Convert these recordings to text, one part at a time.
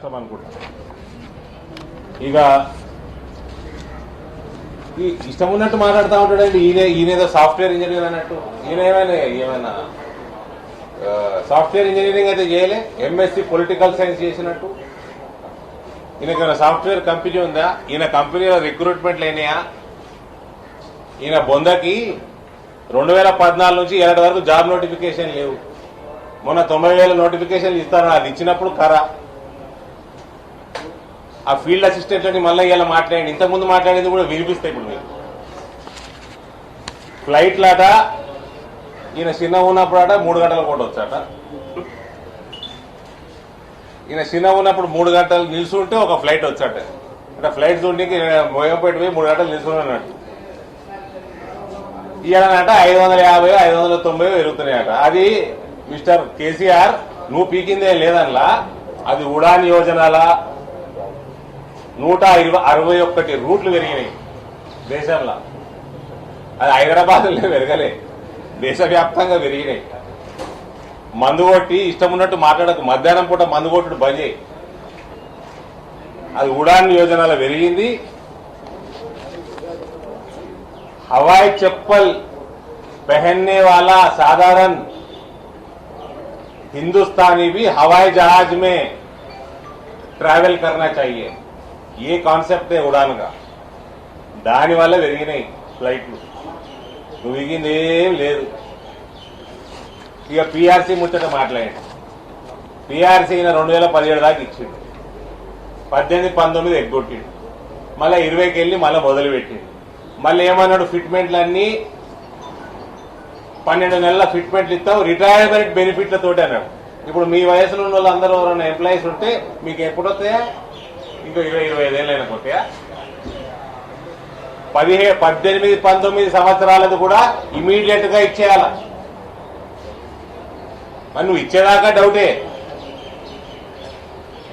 అనుకుంటా ఇక ఈ ఇష్టం ఉన్నట్టు మాట్లాడుతూ ఉంటాడండి. ఈయనేదో సాఫ్ట్వేర్ ఇంజనీర్ అన్నట్టు. ఈయన ఏమైనా సాఫ్ట్వేర్ ఇంజనీరింగ్ అయితే చేయలే, ఎంఎస్సి పొలిటికల్ సైన్స్ చేసినట్టు. ఈయనకైనా సాఫ్ట్వేర్ కంపెనీ ఉందా? ఈయన కంపెనీలో రిక్రూట్మెంట్లు అయినాయా? ఈయన బొందకి 2014 నుంచి 20 వరకు జాబ్ నోటిఫికేషన్ లేవు. మొన్న 90,000 నోటిఫికేషన్లు ఇస్తారు. అది ఇచ్చినప్పుడు కరా ఆ ఫీల్డ్ అసిస్టెంట్లని మళ్ళీ ఇలా మాట్లాడండి. ఇంతకుముందు మాట్లాడేది కూడా వినిపిస్తాయి. ఇప్పుడు మీకు ఫ్లైట్లాట ఈయన చిన్న ఉన్నప్పుడట 3 గంటల కూడా వచ్చాట. ఈయన చిన్న ఉన్నప్పుడు 3 గంటలు నిల్చుంటే ఒక ఫ్లైట్ వచ్చాట. అంటే ఫ్లైట్ చూడడానికి మోయంపేట పోయి 3 గంటలు నిల్చుని అన్నట్టు. ఇవాళనట 550 590 పెరుగుతున్నాయట. అది మిస్టర్ కేసీఆర్ నువ్వు పీకిందే లేదనలా, అది ఉడాన్ యోజనల 161 రూట్లు పెరిగినాయి దేశంలో. అది హైదరాబాద్లో పెరగలే, దేశవ్యాప్తంగా పెరిగినాయి. మందు కొట్టి ఇష్టం ఉన్నట్టు మాట్లాడకు. మధ్యాహ్నం పూట మందు కొట్టుడు బంద్ చేయి. అది ఉడాన్ యోజనలో పెరిగింది. हवाई चप्पल पहनने वाला साधारण हिंदुस्तानी भी हवाई जहाज में ट्रैवल करना चाहिए. ये कॉन्सेप्ट है उड़ान का. దాని వల్ల పెరిగినాయి ఫ్లైట్లు. నువ్వు విగిందేం లేదు. ఇక పీఆర్సీ ముచ్చట మాట్లాడండి. పీఆర్సీ 2017 దాకా ఇచ్చిండు. 18, 19 ఎగ్గొట్టిండు. మళ్ళీ 20కి వెళ్ళి మళ్ళీ మొదలు పెట్టిండు. మళ్ళీ ఏమన్నాడు, ఫిట్మెంట్లన్నీ 12 నెలల ఫిట్మెంట్లు ఇస్తావు రిటైర్మెంట్ బెనిఫిట్లతోటి అన్నాడు. ఇప్పుడు మీ వయసులో ఉన్న వాళ్ళందరూ ఎవరైనా ఎంప్లాయీస్ ఉంటే మీకు ఎప్పుడు వస్తాయా? ఇంకో 20-25 ఏళ్ళు అయినా కొట్టాయా? 18, 19 సంవత్సరాలది కూడా ఇమీడియట్ గా ఇచ్చేయాల. మరి నువ్వు ఇచ్చేదాకా డౌటే.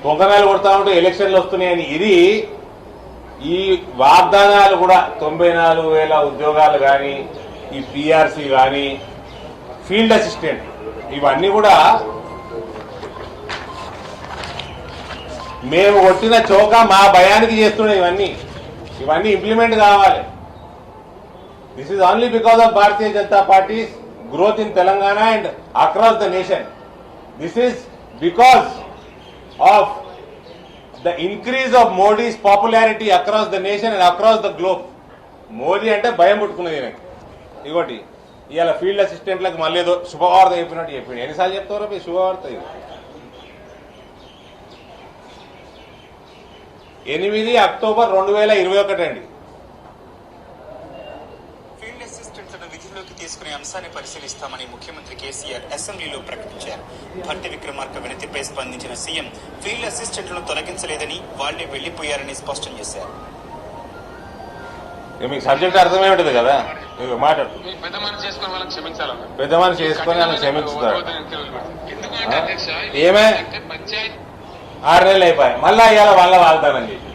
పొంగనాలు కొడతా ఉంటే ఎలక్షన్లు వస్తున్నాయని. ఇది ఈ వాగ్దానాలు కూడా 94,000 ఉద్యోగాలు కానీ, ఈ పీఆర్సీ కానీ, ఫీల్డ్ అసిస్టెంట్, ఇవన్నీ కూడా మేము కొట్టిన చోక మా భయానికి చేస్తున్నాయి. ఇవన్నీ ఇంప్లిమెంట్ కావాలి. This is only because of Bharatiya Janata party growth in Telangana and across the nation. This is because of the increase of Modi's popularity across the nation and across the globe. Modi అంటే భయం పుట్టుకున్నది నాకు. ఇగోటి ఇవాళ ఫీల్డ్ అసిస్టెంట్లకు మళ్ళీ ఏదో శుభవార్త చెప్పినట్టు చెప్పింది. ఎన్నిసార్లు చెప్తారో మీ శుభవార్త? ఇది 8 అక్టోబర్ 2021 అండి. విధిలోకి తీసుకునే అంశాన్ని పరిశీలిస్తామని ముఖ్యమంత్రి కేసీఆర్ అసెంబ్లీలో ప్రకటించారు. భట్టి విక్రమార్క వినతిపై స్పందించిన సీఎం ఫీల్డ్ అసిస్టెంట్లను తొలగించలేదని, వాళ్లే వెళ్లిపోయారని స్పష్టం చేశారు. మీకు సబ్జెక్ట్ అర్థమై ఉంటుంది కదా, మాట్లాడు. పెద్ద మనిషి చేసుకొని వాళ్ళని క్షమించుతారు. ఏమే 6 నెలలు అయిపోయాయి. మళ్ళా ఇవాళ వాళ్ళ వాగ్దానం చేసి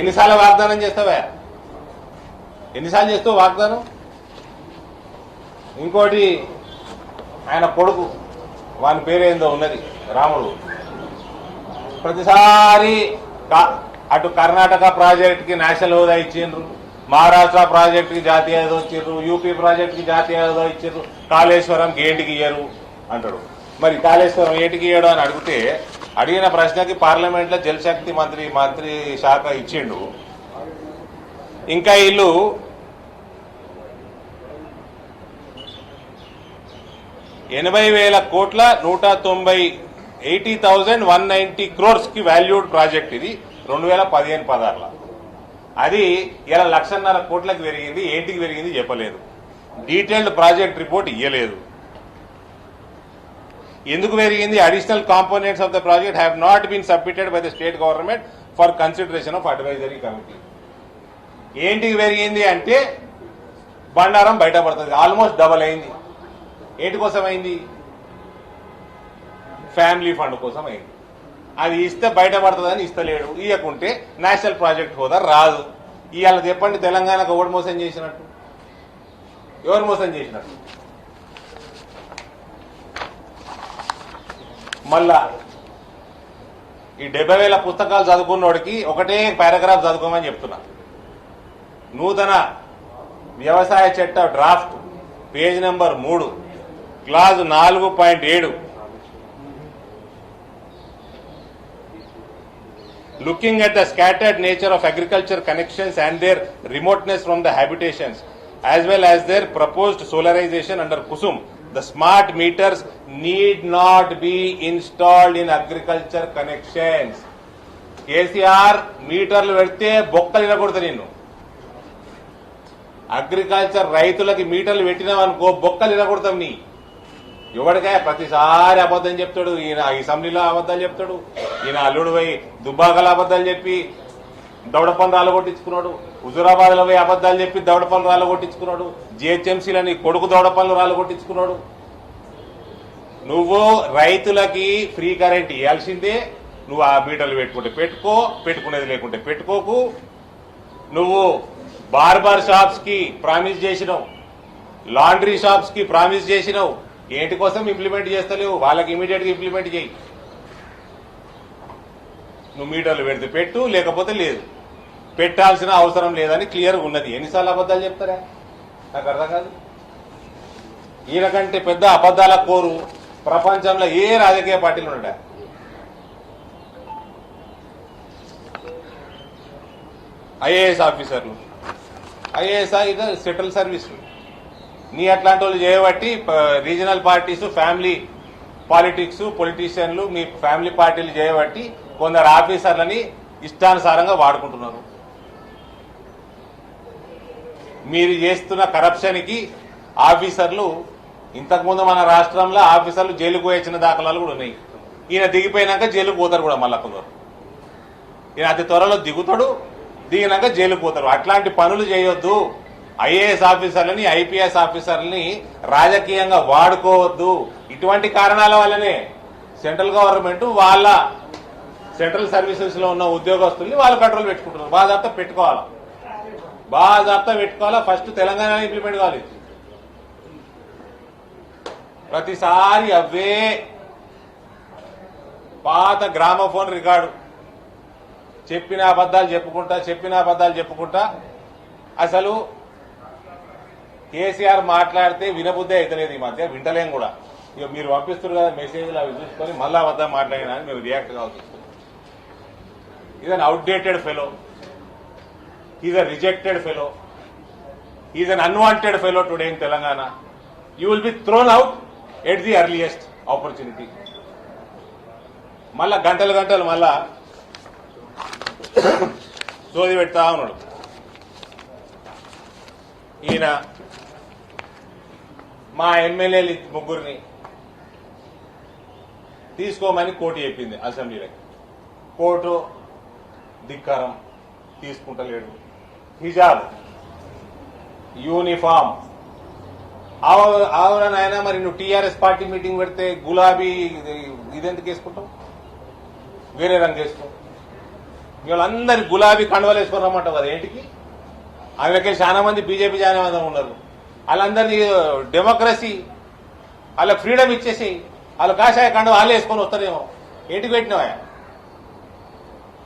ఎన్నిసార్లు వాగ్దానం చేస్తావా? ఎన్నిసార్లు చేస్తావు వాగ్దానం? ఇంకోటి ఆయన కొడుకు, వాని పేరేందో ఉన్నది, రాముడు, ప్రతిసారి అటు కర్ణాటక ప్రాజెక్టుకి నేషనల్ హోదా ఇచ్చిండ్రు, మహారాష్ట్ర ప్రాజెక్టుకి జాతీయ హోదా ఇచ్చిండ్రు, యూపీ ప్రాజెక్టుకి జాతీయ హోదా ఇచ్చిండ్రు, కాళేశ్వరం గేటుకి ఇయ్యరు అంటాడు. మరి కాళేశ్వరం ఏటికి ఇయ్యడు అని అడిగిన ప్రశ్నకి పార్లమెంట్లో జలశక్తి మంత్రి శాఖ ఇచ్చిండు. ఇంకా వీళ్ళు 80,000 కోట్ల 80,190 crores కి వాల్యూడ్ ప్రాజెక్ట్ ఇది 2015-16లో. అది ఇలా 1,50,000 కోట్లకు పెరిగింది. ఏంటికి పెరిగింది చెప్పలేదు. డీటెయిల్డ్ ప్రాజెక్ట్ రిపోర్ట్ ఇవ్వలేదు. ఎందుకు పెరిగింది? Additional components of the project have not been submitted by the state government for consideration of advisory committee. ఏంటికి పెరిగింది అంటే బండారం బయటపడుతుంది. ఆల్మోస్ట్ డబల్ అయింది. ఏంటి కోసం అయింది? ఫ్యామిలీ ఫండ్ కోసం అయింది. అది ఇస్తే బయటపడుతుందని ఇస్తలేడు. ఇవ్వకుంటే నేషనల్ ప్రాజెక్ట్ హోదా రాదు. ఇవాళ చెప్పండి, తెలంగాణకు ఎవరు మోసం చేసినట్టు? ఎవరు మోసం చేసినట్టు? మళ్ళా ఈ 70,000 పుస్తకాలు చదువుకున్నోడికి ఒకటే పారాగ్రాఫ్ చదువుకోమని చెప్తున్నా. నూతన వ్యవసాయ చట్ట draft page number 3 clause 4.7 Looking at the scattered nature of agriculture connections and their remoteness from the habitations, as well as their proposed solarization under Kusum, the smart meters need not be installed in agriculture connections. KCR మీటర్లు పెడితే బొక్కలు ఇరగొడతా నిన్ను. Agriculture రైతులకి మీటర్లు పెట్టినావనుకో బొక్కలు ఇరగొడతాం నీ. ఎవరికాయ ప్రతిసారి అబద్ధం చెప్తాడు. ఈయన అసెంబ్లీలో అబద్ధాలు చెప్తాడు. ఈయన అల్లుడు పోయి దుబ్బాకల అబద్ధాలు చెప్పి దౌడపల్లి రాళ్ళు కొట్టించుకున్నాడు. హుజురాబాద్ లో పోయి అబద్ధాలు చెప్పి దౌడపల్లి రాళ్ళు కొట్టించుకున్నాడు. జిహెచ్ఎంసీలని కొడుకు దౌడపల్లి రాళ్ళు కొట్టించుకున్నాడు. నువ్వు రైతులకి ఫ్రీ కరెంట్ ఇవ్వాల్సిందే. నువ్వు ఆ మీటర్లు పెట్టుకుంటే పెట్టుకో, పెట్టుకునేది లేకుంటే పెట్టుకోకు. నువ్వు బార్బర్ షాప్స్ కి ప్రామిస్ చేసినావు, లాండ్రీ షాప్స్ కి ప్రామిస్ చేసినావు. ఏంటి కోసం ఇంప్లిమెంట్ చేస్తలేవు? వాళ్ళకి ఇమీడియట్ గా ఇంప్లిమెంట్ చేయి. నువ్వు మీటర్లు పెడితే పెట్టు, లేకపోతే లేదు. పెట్టాల్సిన అవసరం లేదని క్లియర్ ఉన్నది. ఎన్నిసార్లు అబద్ధాలు చెప్తారా? నాకు అర్థం కాదు. ఈయన కంటే పెద్ద అబద్ధాల కోరు ప్రపంచంలో ఏ రాజకీయ పార్టీలు ఉన్నాడా? ఐఏఎస్ ఆఫీసర్లు, ఐఏఎస్ ఇది సెంట్రల్ సర్వీస్. నీ అట్లాంటి వాళ్ళు చేయబట్టి రీజనల్ పార్టీస్, ఫ్యామిలీ పాలిటిక్స్, పొలిటీషియన్లు మీ ఫ్యామిలీ పార్టీలు చేయబట్టి కొందరు ఆఫీసర్లని ఇష్టానుసారంగా వాడుకుంటున్నారు. మీరు చేస్తున్న కరప్షన్కి ఆఫీసర్లు, ఇంతకుముందు మన రాష్ట్రంలో ఆఫీసర్లు జైలుకు వచ్చిన దాఖలాలు కూడా ఉన్నాయి. ఈయన దిగిపోయినాక జైలుకు పోతారు కూడా మళ్ళా కొందరు. ఈయన అతి త్వరలో దిగుతాడు, దిగినాక జైలుకు పోతారు. అట్లాంటి పనులు చేయొద్దు. ఐఏఎస్ ఆఫీసర్లని, ఐపీఎస్ ఆఫీసర్లని రాజకీయంగా వాడుకోవద్దు. ఇటువంటి కారణాల వల్లనే సెంట్రల్ గవర్నమెంట్ వాళ్ళ సెంట్రల్ సర్వీసెస్ లో ఉన్న ఉద్యోగస్తుల్ని వాళ్ళు కంట్రోల్ పెట్టుకుంటున్నారు. బాజాప్తా పెట్టుకోవాలా, బాజాప్తా పెట్టుకోవాలా. ఫస్ట్ తెలంగాణ ఇంప్లిమెంట్ కావాలి. ప్రతిసారి అవే పాత గ్రామోఫోన్ రికార్డు, చెప్పిన అబద్ధాలు చెప్పుకుంటా అసలు కేసీఆర్ మాట్లాడితే వినబుద్ధే అవుతలేదు. ఈ మధ్య వింటలేం కూడా. ఇక మీరు పంపిస్తారు కదా మెసేజ్లు, అవి చూసుకొని మళ్ళా అబద్ధం మాట్లాడినా అని మేము రియాక్ట్ కావాల్సి వస్తుంది. Is an outdated fellow, is a rejected fellow, is an unwanted fellow today in Telangana. You will be throne out at the earliest opportunity. మళ్ళా గంటలు మళ్ళా సోది పెడతా ఉన్నాడు. ఈయన మా ఎమ్మెల్యేలు ముగ్గురిని తీసుకోమని కోర్టు చెప్పింది అసెంబ్లీలోకి. కోర్టు ధిక్కారం, తీసుకుంటలేడు. హిజాబ్, యూనిఫామ్. ఆవురా నాయన, మరి నువ్వు టీఆర్ఎస్ పార్టీ మీటింగ్ పెడితే గులాబీ ఇదెందుకు వేసుకుంటావు? వేరే రంగు వేసుకో. వీళ్ళందరి గులాబీ కండువలు వేసుకొని రమ్మంటావు కదా ఏంటికి? అందుకే చాలా మంది బీజేపీ చాలా మంది ఉన్నారు. వాళ్ళందరినీ డెమోక్రసీ, వాళ్ళ ఫ్రీడమ్ ఇచ్చేసి వాళ్ళు కాషాయ కండువ వాళ్ళే వేసుకొని వస్తారేమో. ఏంటికి పెట్టినావా?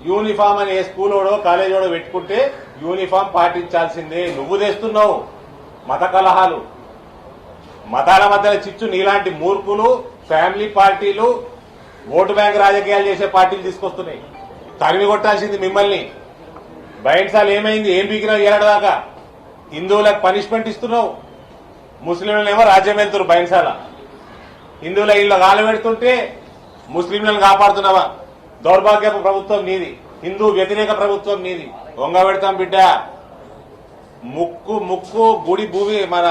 యూనిఫామ్ అని ఏ స్కూలోడో కాలేజోడో పెట్టుకుంటే యూనిఫామ్ పాటించాల్సిందే. నువ్వు తెస్తున్నావు మత కలహాలు, మతాల మధ్యలో చిచ్చు. నీలాంటి మూర్ఖులు, ఫ్యామిలీ పార్టీలు, ఓటు బ్యాంక్ రాజకీయాలు చేసే పార్టీలు తీసుకొస్తున్నాయి. తరిమి కొట్టాల్సింది మిమ్మల్ని. బైండ్సాలు ఏమైంది? ఏం పీకినావు ఏడాదాకా? హిందువులకు పనిష్మెంట్ ఇస్తున్నావు, ముస్లింలనేమో రాజ్యం వెళ్తున్నారు బైండ్సాల. హిందువుల ఇళ్ళు గాలి పెడుతుంటే ముస్లింలను కాపాడుతున్నావా? దౌర్భాగ్యపు ప్రభుత్వం నీది, హిందూ వ్యతిరేక ప్రభుత్వం నీది. వంగ పెడతాం బిడ్డ. ముక్కు గుడి భూమి మన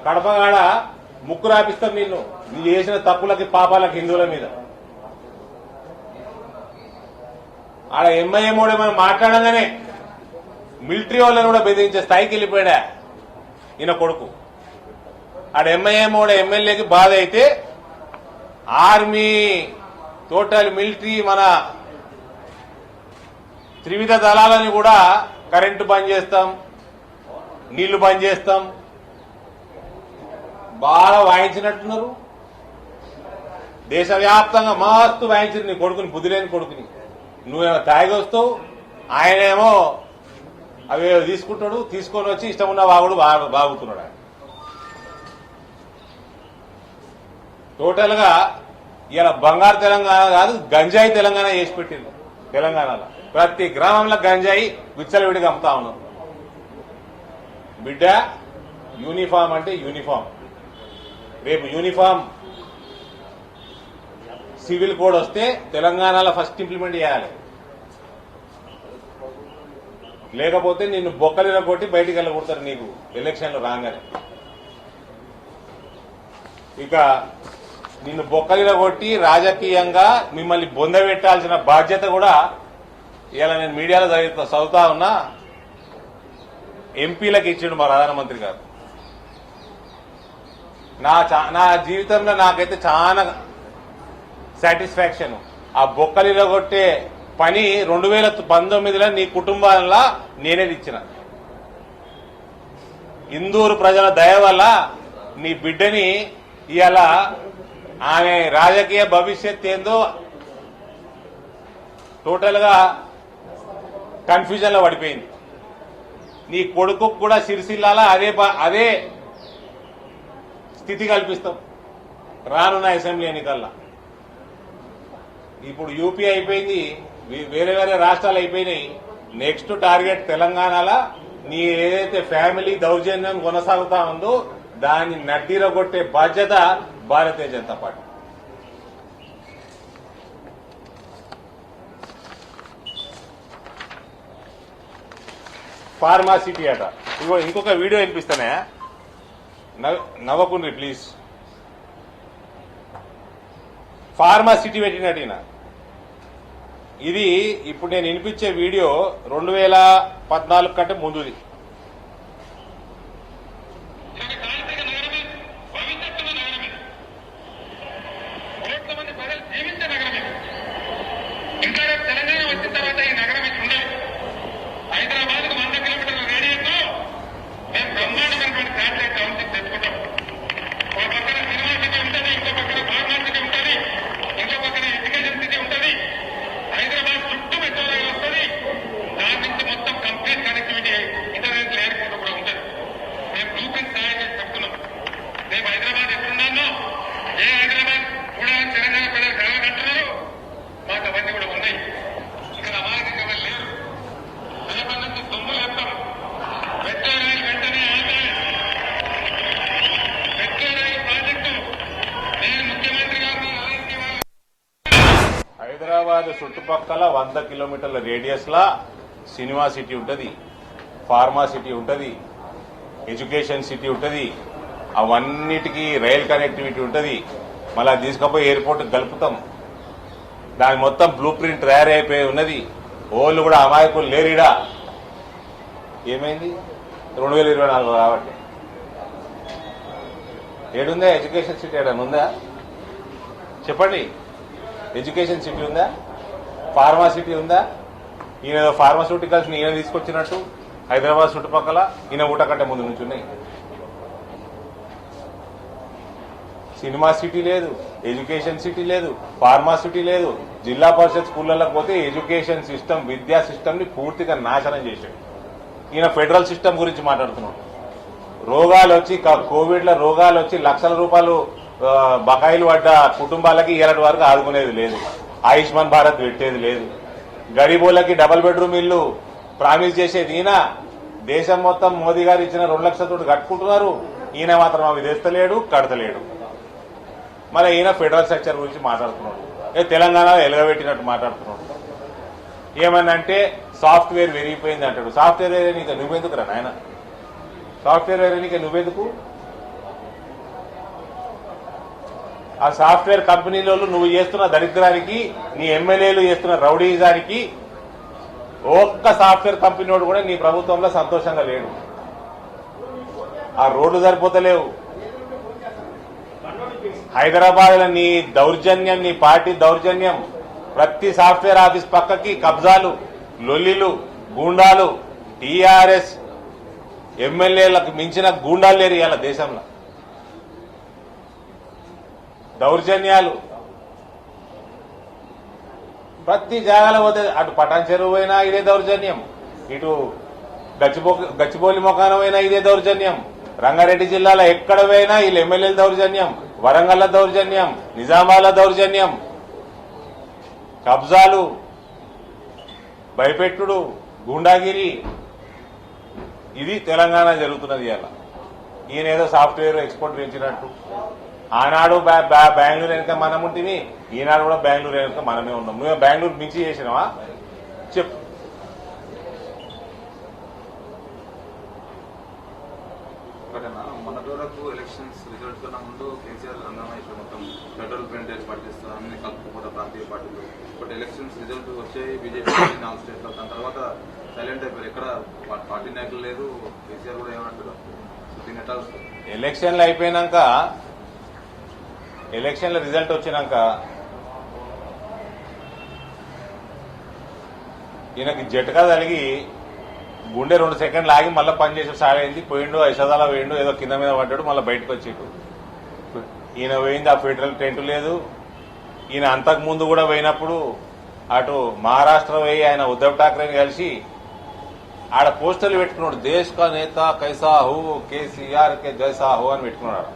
కడపగాడ ముక్కు రాపిస్తాం నిన్ను, నువ్వు చేసిన తప్పులకి పాపాలకి హిందువుల మీద. ఆడ ఎంఐఎం కూడా మనం మాట్లాడంగానే మిలిటరీ వాళ్ళని కూడా బెదిరించే స్థాయికి వెళ్ళిపోయాడా ఈయన కొడుకు. ఆడ ఎంఐఎం కూడా ఎమ్మెల్యేకి బాధ అయితే ఆర్మీ, టోటల్ మిలిటరీ, మన త్రివిధ దళాలని కూడా కరెంటు బంద్ చేస్తాం, నీళ్లు బంద్ చేస్తాం. బాగా వాయించినట్టున్నారు. దేశవ్యాప్తంగా మస్తు వాయించారు నీ కొడుకుని, బుద్ధి లేని కొడుకుని. నువ్వేమో తాగి వస్తావు, ఆయనేమో అవి తీసుకుంటాడు, తీసుకొని వచ్చి ఇష్టం ఉన్న వాగుడు బాగుతున్నాడు ఆయన. టోటల్ గా ఇలా బంగారు తెలంగాణ కాదు, గంజాయి తెలంగాణ చేసి పెట్టింది. తెలంగాణలో ప్రతి గ్రామంలో గంజాయి విచ్చలవిడిగా అమ్ముతా ఉన్నారు. బిడ్డ యూనిఫామ్ అంటే యూనిఫామ్, రేపు యూనిఫామ్ సివిల్ కోడ్ వస్తే తెలంగాణలో ఫస్ట్ ఇంప్లిమెంట్ చేయాలి. లేకపోతే నిన్ను బొక్కలిలో కొట్టి బయటికి వెళ్ళగొడతారు నీకు ఎలక్షన్లు రాగానే. ఇక నిన్ను బొక్కలిలో కొట్టి రాజకీయంగా మిమ్మల్ని బొందబెట్టాల్సిన బాధ్యత కూడా ఇలా నేను మీడియాలో చదువుతా ఉన్నా, ఎంపీలకు ఇచ్చిండు మా ప్రధానమంత్రి గారు. నా జీవితంలో నాకైతే చాలా సాటిస్ఫాక్షన్. ఆ బొక్కలిలో కొట్టే పని 2019లో నీ కుటుంబాల నేనే ఇచ్చిన. ఇందూరు ప్రజల దయ వల్ల నీ బిడ్డని ఇవాళ ఆమె రాజకీయ భవిష్యత్ ఏందో టోటల్ గా కన్ఫ్యూజన్ లో పడిపోయింది. నీ కొడుకు కూడా సిరిసిల్లాల అదే స్థితి కల్పిస్తాం రానున్న అసెంబ్లీ ఎన్నికల్లో. ఇప్పుడు యూపీ అయిపోయింది, వేరే వేరే రాష్ట్రాలు అయిపోయినాయి. నెక్స్ట్ టార్గెట్ తెలంగాణలో నీ ఏదైతే ఫ్యామిలీ దౌర్జన్యం కొనసాగుతా ఉందో దాన్ని నడ్డీలో కొట్టే బాధ్యత భారతీయ జనతా పార్టీ. ఫార్మాసిటీ అట. ఇగో ఇంకొక వీడియో వినిపిస్తానే, నవ్వకుండ్రి ప్లీజ్. ఫార్మాసిటీ పెట్టినట్టు ఇది ఇప్పుడు నేను వినిపించే వీడియో 2014 కంటే ముందుది. తెలంగాణ వచ్చిన తర్వాత ఈ నగరం ఉండదు. హైదరాబాద్ 100 కిలోమీటర్ల రేడియస్ లో మేము బ్రహ్మాండమైనటువంటి శాటిలైట్ టౌన్షిప్ తెచ్చుకుంటాం. ఒక పక్కన సినిమా సిటీ ఉంటుంది, ఇంకో పక్కన ఫార్మా సిటీ ఉంటుంది, ఇంకో పక్కన ఎడ్యుకేషన్ సిటీ ఉంటుంది. హైదరాబాద్ చుట్టూ మెట్రో రైలు వస్తుంది. దాని నుంచి మొత్తం కంప్లీట్ కనెక్టివిటీ ఇంటర్నెట్ లేకుండా కూడా ఉంటుంది. మేము బ్లూ ప్రింట్ తయారు చేసి చెప్తున్నాం. రేపు హైదరాబాద్ ఎప్పుడున్నానో ఏ హైదరాబాద్ కూడా తెలంగాణ ప్రజలు కలగంటున్నారు. మాకు అవన్నీ కూడా ఉన్నాయి. ఇక్కడ అమాయకంగా ఎవరు లేరు. రేపటి నుంచి దుమ్ములు వేస్తాం. మెట్రో రైలు వెంటనే ఆగాలి. మెట్రో రైలు ప్రాజెక్టు నేను ముఖ్యమంత్రి గారిని అలాంటి వాళ్ళు హైదరాబాద్ చుట్టుపక్కల 100 కిలోమీటర్ల రేడియస్ లా సినిమా సిటీ ఉంటది, ఫార్మా సిటీ ఉంటది, ఎడ్యుకేషన్ సిటీ ఉంటది. అవన్నిటికీ రైల్ కనెక్టివిటీ ఉంటది. మళ్ళా తీసుకుపోయి ఎయిర్పోర్ట్ కలుపుతాం. దాని మొత్తం బ్లూ ప్రింట్ తయారైపోయి ఉన్నది. ఓళ్ళు కూడా అమాయకులు లేరిడా. ఏమైంది 2024 కాబట్టి ఏడుందా ఎడ్యుకేషన్ సిటీ? ఏడన్నా ఉందా చెప్పండి? ఎడ్యుకేషన్ సిటీ ఉందా? ఫార్మా సిటీ ఉందా? ఈయన ఫార్మాస్యూటికల్స్ ఈయన తీసుకొచ్చినట్టు హైదరాబాద్ చుట్టుపక్కల ఈయన ఊట కంటే ముందు నుంచి ఉన్నాయి. సినిమా సిటీ లేదు, ఎడ్యుకేషన్ సిటీ లేదు, ఫార్మా సిటీ లేదు. జిల్లా పరిషత్ స్కూళ్లకు పోతే ఎడ్యుకేషన్ సిస్టమ్, విద్యా సిస్టమ్ ని పూర్తిగా నాశనం చేశాడు. ఈయన ఫెడరల్ సిస్టమ్ గురించి మాట్లాడుతున్నాడు. రోగాలు వచ్చి కోవిడ్ లో రోగాలు వచ్చి లక్షల రూపాయలు బకాయిలు పడ్డ కుటుంబాలకి ఇలాంటి వరకు ఆదుకునేది లేదు. ఆయుష్మాన్ భారత్ పెట్టేది లేదు. గరీబోళ్ళకి డబుల్ బెడ్రూమ్ ఇల్లు ప్రామిస్ చేసేది ఈయన. దేశం మొత్తం మోదీ గారు ఇచ్చిన 2 లక్షలతో కట్టుకుంటున్నారు. ఈయన మాత్రం అవి తెస్తలేడు, కడతలేడు. మళ్ళీ ఈయన ఫెడరల్ స్ట్రక్చర్ గురించి మాట్లాడుతున్నాడు. తెలంగాణలో ఎలగబెట్టినట్టు మాట్లాడుతున్నాడు. ఏమనంటే సాఫ్ట్వేర్ పెరిగిపోయింది అంటాడు. సాఫ్ట్వేర్ నీకు నువ్వెందుకు రా నాయన? సాఫ్ట్వేర్ నీకు నువ్వెందుకు? ఆ సాఫ్ట్వేర్ కంపెనీలో నువ్వు చేస్తున్న దరిద్రానికి, నీ ఎమ్మెల్యేలు చేస్తున్న రౌడీజానికి ఒక్క సాఫ్ట్వేర్ కంపెనీ వాడు కూడా నీ ప్రభుత్వంలో సంతోషంగా లేడు. ఆ రోడ్లు సరిపోతలేవు. హైదరాబాద్ లో నీ దౌర్జన్యం, నీ పార్టీ దౌర్జన్యం. ప్రతి సాఫ్ట్వేర్ ఆఫీస్ పక్కకి కబ్జాలు, లొల్లిలు, గూండాలు. టీఆర్ఎస్ ఎమ్మెల్యేలకు మించిన గూండాలు లేరు ఇవాళ దేశంలో. దౌర్జన్యాలు. ప్రతి జాగాలో పోతే అటు పటాన్ చెరువు పోయినా ఇదే దౌర్జన్యం, ఇటు గచ్చిబౌలి మొఖానం పోయినా ఇదే దౌర్జన్యం, రంగారెడ్డి జిల్లాలో ఎక్కడ పోయినా వీళ్ళు ఎమ్మెల్యేల దౌర్జన్యం, వరంగల్ దౌర్జన్యం, నిజామాబాద్ దౌర్జన్యం, కబ్జాలు, భయపెట్టుడు, గూండాగిరి. ఇది తెలంగాణ జరుగుతున్నది. ఇలా ఈయన ఏదో సాఫ్ట్వేర్ ఎక్స్పోర్ట్ పెంచినట్టు, ఆనాడు బెంగళూరు వెనుక మనం ఉంటుంది, ఈనాడు కూడా బెంగళూరు వెనుక మనమే ఉన్నాం. నువ్వు బెంగళూరు మించి చేసినావా చెప్పు. మొన్నటి వరకు ఎలక్షన్స్ రిజల్ట్ కన్నా ముందు కేసీఆర్ రంగమేశ్వర మొత్తం పెట్రోల్ పెయింట్ పట్టిస్తారు, అన్ని కలుపుకోవడం ప్రాంతీయ పార్టీలు. బట్ ఎలక్షన్స్ రిజల్ట్ వచ్చాయి, బీజేపీ 4 స్టేట్లో, దాని తర్వాత సైలెంట్ అయిపోయారు. ఎక్కడ పార్టీ నాయకులు లేదు, కేసీఆర్ కూడా ఏమంటారు దీన్ని ఎట్లా వస్తుంది? ఎలక్షన్లు అయిపోయినాక, ఎలక్షన్ల రిజల్ట్ వచ్చినాక ఈయనకి జట్కా తలిగి గుండె 2 సెకండ్లు ఆగి మళ్ళీ పనిచేసి స్టార్ట్ అయింది. పోయిండు, ఐషదాల పోయిండు, ఏదో కింద మీద పడ్డాడు, మళ్ళీ బయటకు వచ్చిండు. ఈయన పోయింది, ఆ ఫెడరల్ టెంట్ లేదు. ఈయన అంతకు ముందు కూడా పోయినప్పుడు అటు మహారాష్ట్ర పోయి ఆయన ఉద్దవ్ ఠాక్రేని కలిసి ఆడ పోస్టర్లు పెట్టుకున్నాడు, దేశ్ కా నేత కైసా హో కేసీఆర్ కే జైసా హో అని పెట్టుకున్నాడు.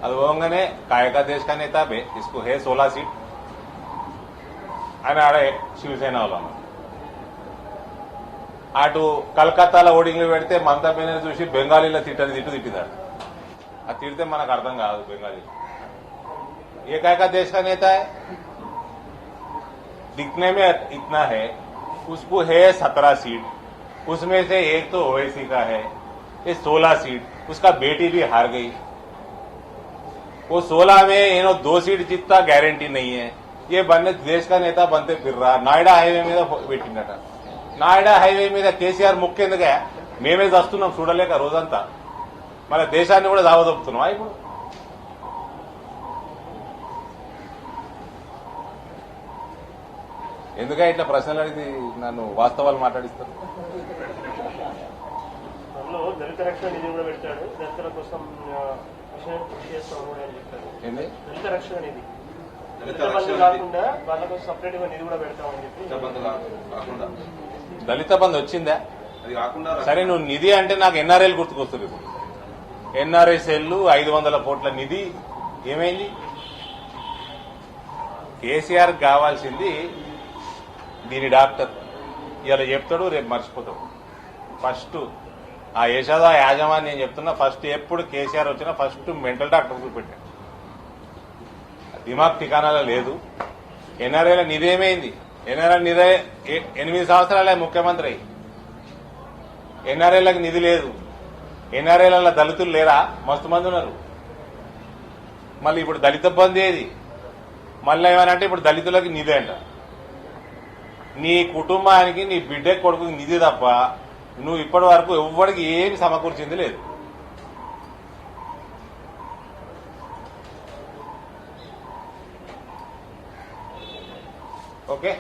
అది పోగానే కాయకా దేశ్ కా నేత బే ఇస్కు హే 16 సీట్ అని ఆడ శివసేన వాళ్ళు. అటు కలకత్తాలో ఓడింగ్లు పెడితే మమతా బెనర్జీ చూసి బెంగాలీలో తిట్టినాడు. అది తిడితే మనకు అర్థం కాదు బెంగాలీ. ये काय का देश का नेता है? दिखने में इतना है, उसको है 17 सीट, उसमें से एक तो ओवैसी का है, ये 16 सीट, उसका बेटी भी हार गई. वो 16 में 2 सीट जीतता गारंटी नहीं है. ये बनने देश का नेता बनते फिर रहा. నాయుడా హైవే మీద పెట్టిందట. నాయుడా హైవే మీద కేసీఆర్ ముఖ్యంగా మేమే వస్తున్నాం చూడలేక రోజంతా, మన దేశాన్ని కూడా దావదొప్పుతున్నాం. ఇప్పుడు ఎందుకంటే ఇట్లా ప్రశ్నలు అడిగి నన్ను వాస్తవాలు మాట్లాడిస్తారు. దళిత రక్షణ నిధి కూడా పెడతాడు, దళితుల కోసం కృషి చేస్తామని కూడా చెప్తాడు. ఏంది దళిత రక్షణ నిధి? దళిత బంధు కాకుండా వాళ్ళ కోసం సపరేట్ గా నిధి కూడా పెడతామని చెప్పి. దళిత బంధు వచ్చిందా? అది కాకుండా సరే, నువ్వు నిధి అంటే నాకు ఎన్ఆర్ఐలు గుర్తుకొస్తుంది. ఇప్పుడు ఎన్ఆర్ఐ సెల్లు 500 కోట్ల నిధి ఏమైంది? కేసీఆర్ కావాల్సింది దీని డాక్టర్. ఇలా చెప్తాడు, రేపు మర్చిపోతాడు. ఫస్ట్ ఆ యశోద యాజమాన్యం నేను చెప్తున్నా, ఫస్ట్ ఎప్పుడు కేసీఆర్ వచ్చినా ఫస్ట్ మెంటల్ డాక్టర్ చూపెట్టాడు. దిమాగ్ ఠికానాలో లేదు. ఎన్ఆర్ఐల నిధి ఏమైంది? ఎన్ఆర్ఐ నిధి 8 సంవత్సరాలే ముఖ్యమంత్రి. ఎన్ఆర్ఐలకు నిధి లేదు. ఎన్ఆర్ఐల దళితులు లేరా? మస్తు మంది ఉన్నారు. మళ్ళీ ఇప్పుడు దళిత బంధు ఏది? మళ్ళీ ఏమనంటే ఇప్పుడు దళితులకి నిధి అంట. నీ కుటుంబానికి, నీ బిడ్డ కొడుకు నిధి తప్ప నువ్వు ఇప్పటి వరకు ఎవ్వడికి ఏమి సమకూర్చింది లేదు. ఓకే.